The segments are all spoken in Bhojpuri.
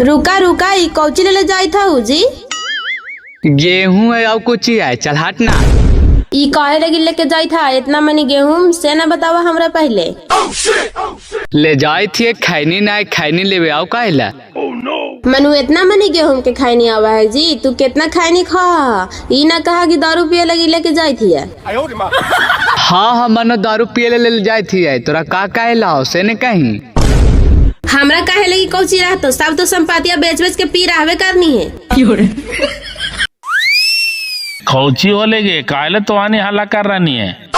रुका रुका ई कौची ले जाई था जी? गेहूं है और कुछ ही है, चल हट ना। ई काहे लगी लेके जाई था इतना मनी गेहूं से ना बतावा हमरा पहले। ले जाई थी खैनी ना खैनी लेवे आओ काहेला। मनु इतना मनी गेहूं के खाई नहीं आवा है जी, तू कितना खाई खा। ई ना कहा कि दारू पिए लगी लेके जाई थी। हाँ मनो दारू पिए ले जाई थी तोरा का काहेला हो से ने कहीं। हमरा काहे लगी कौची रहा तो सब तो संपत्तियां बेच बेच के पी रहवे करनी है। कौची हो लेगे काले तो आने हल्ला कर रही है।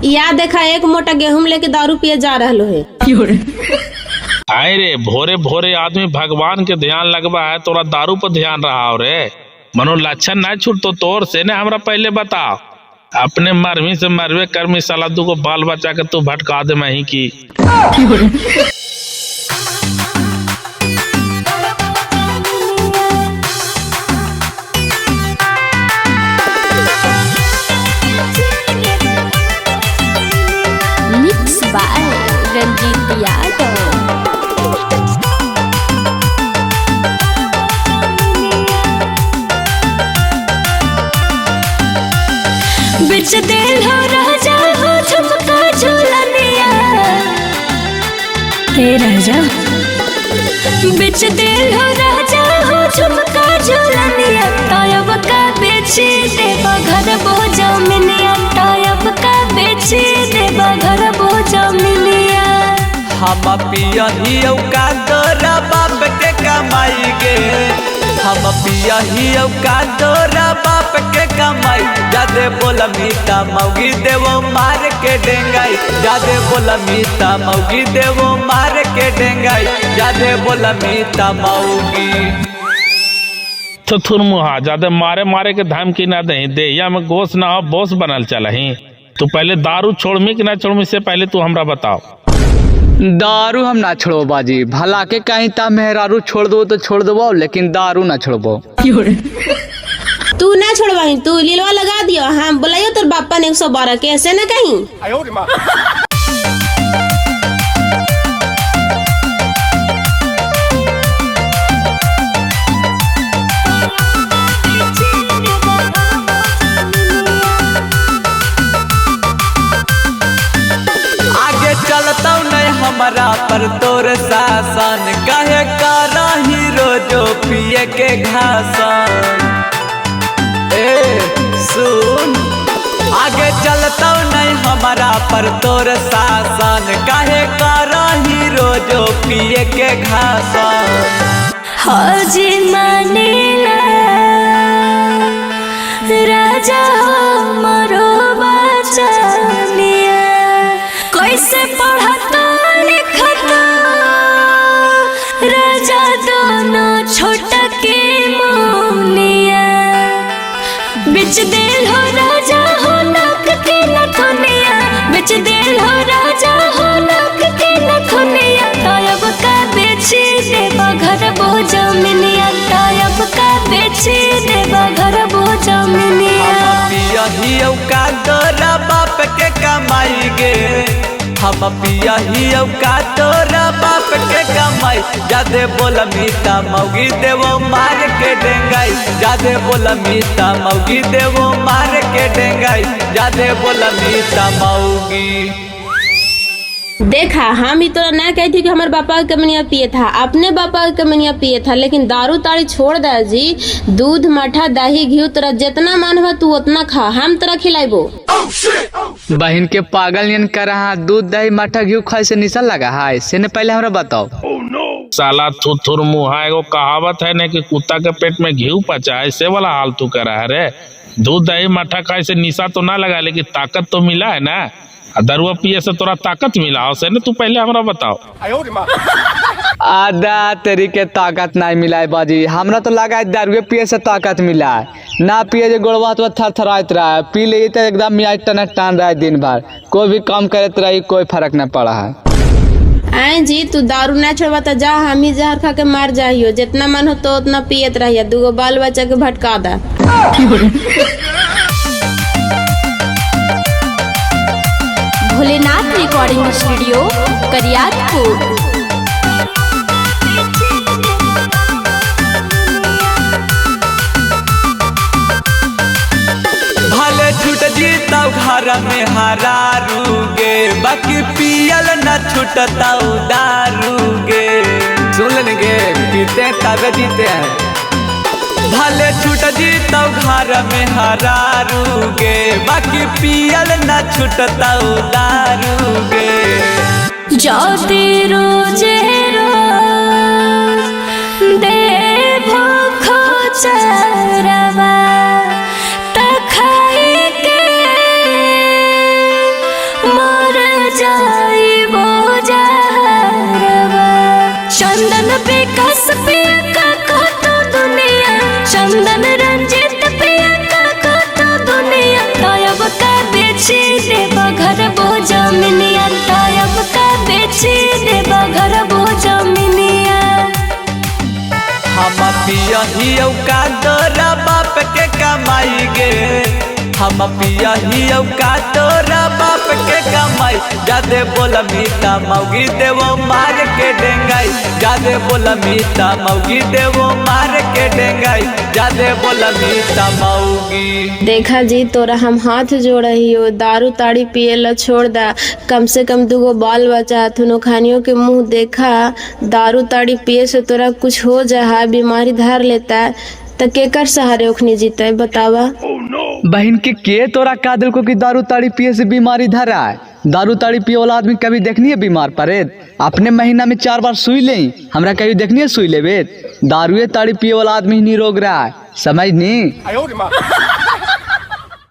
याद देखा एक मोटा गेहूं लेके दारू पिए जा रहा है। आए रे भोरे भोरे आदमी भगवान के ध्यान लगवा है, तोरा दारू पर ध्यान रहा हो रे। मनो लक्षण ना छूट तो तोर से ने हमरा पहले बताओ। अपने मरवी से मरवे कर्मी साला दू को बाल बचा के तू भटका दे मही की। Mix by Ranjeet Yadav. बिच दिल हो राजा हो झुमका झूलनिया हे राजा। बिच दिल हो राजा हो झुमका झूलनिया तायब का बेची देवा घर बो जमीनिया तायब का बेची देवा घर बो जमीनिया। हम पिया ही का तोरा बाप के कमाई गे, हम पिया ही का तोरा बाप के कमाई। जादे बोला मीता मौगी देवो मार के डेंगाई, जादे बोला मीता मौगी देवो मार के डेंगाई, जादे बोला मीता मौगी। तो थुर मुहा ज्यादा मारे मारे के धमकी ना दे या में गोश ना हो बोस बनल चल ही। तू पहले दारू छोड़मी कि ना छोड़मी से पहले तू हमरा बताओ। दारू हम ना छोड़ो बाजी, भला के कहीं ता मेहरारू छोड़ दो तो छोड़ दो लेकिन दारू ना छोड़बो। तू ना छोड़वाई, तू लीलवा लगा दियो। हम बुलाइयो तोर बापा ने 112 के ऐसे ना कहीं। आगे चलता नहीं हमारा पर तोर शासन, कहे कारा हीरो जो पिए के घासन। ए सुन आगे चलता नहीं हमारा पर तोर शासन, कहे कारा हीरो जो पिए के घासन। हाजी मानेला राजा हो मरो बचनिया कैसे पढ़ता लिखता राजा दोनों छोटा के मौनिया। बिच दिल हो राजा हो नख के नथुनिया, बिच दिल हो राजा हो नख के नथुनिया तायब का बेची देवा घर बो जमीनिया तायब का बेची देवा घर बो जमीनिया। पिया ही का तोरा बाप के कमाई गे, हम पिया ही का तोरा बाप के कमाई। जादे बोला मीता मौगी देवो मार के डेंगाई, जादे बोला मीता मौगी देवो मार के डेंगाई, जादे बोला मीता मौगी। देखा हम ही तो ना कही थी कि हमारे पापा का कमनिया पिए था, अपने पापा का कमनिया पिए था, लेकिन दारू ताड़ी छोड़ दे जी। दूध मठा दही घी तोरा जितना मन हो तू उतना खा, हम तोरा खिलाइबो। बहन के पागल नियन कर रहा, दूध दही मठा घी खाए से निशा लगा है से ने पहले हमरा बताओ। साला थुर मुहा एगो कहावत है ना कि कुत्ता के पेट में घी पचा है, ऐसे वाला हाल तू कर रहा है रे। दूध दही मठा खाए से निशा तो ना लगा लेकिन ताकत तो मिला है ना। दरुआ पिए से तोरा ताकत मिला हो से ने तू पहले हमरा बताओ। आधा तेरी के ताकत नहीं मिला है बाजी, हमरा तो लगा है दारू पिए से ताकत मिला है। ना पिए जो गोड़वा तो थर थराइत रहा है, पी ले तो एकदम मियाँ टन टान रहा है दिन भर, कोई भी काम करते रही कोई फर्क न पड़ा है। आए जी तू दारू ना छोड़वा तो जा, हम ही जहर खा के मार जाइयो। जितना मन हो तो उतना पियत रहिए, 2 बाल बच्चा के भटका दा। Bholenath recording studio Kariyatpur. घर में हरारूगे, बाकी पियल न छूटता दारूगे। सुन लेंगे पीते तब जीते हैं, भले छूट जीता घर में हरारूगे, बाकी पियल न छूटता दारूगे। जाते रोजे रोज देवो खोचरवा तखाई के मर जाइबो जहरवा। चंदन विकास पिया का कहतो दुनिया, चंदन रंजित पिया का कहतो दुनिया। तायब का बेची देवा घर बो जमीनिया, तायब का बेची देवा घर बो जमीनिया। हम पियही का तोरा बाप के कमाई गे, हम पियही का तोरा बाप के कमाई। जादे बोल मीता मौगी देवो मार के डेंगाई, जादे बोल मीता मौगी देवो मार के डेंगाई, जादे बोल मीता मौगी। देखा जी तोरा हम हाथ जोड़ रही हो, दारू ताड़ी पिए ला छोड़ दा। कम से कम दूगो बाल बचा, थुनो खानियों के मुंह देखा। दारू ताड़ी पिए से तोरा कुछ हो जा, बीमारी धार लेता तो केकर सहारे ओखनी जीता है बतावा। बहन के तोरा का दिल को कि दारू ताड़ी पिए से बीमारी धरा है? दारू ताड़ी पिए वाला आदमी कभी देखनी है बीमार पड़े? अपने महीना में 4 बार सुई ले, हमरा कभी देखनी है सुई लेवे? दारुए ताड़ी पिए वाला आदमी ही नहीं रोग रहा है, समझ नहीं।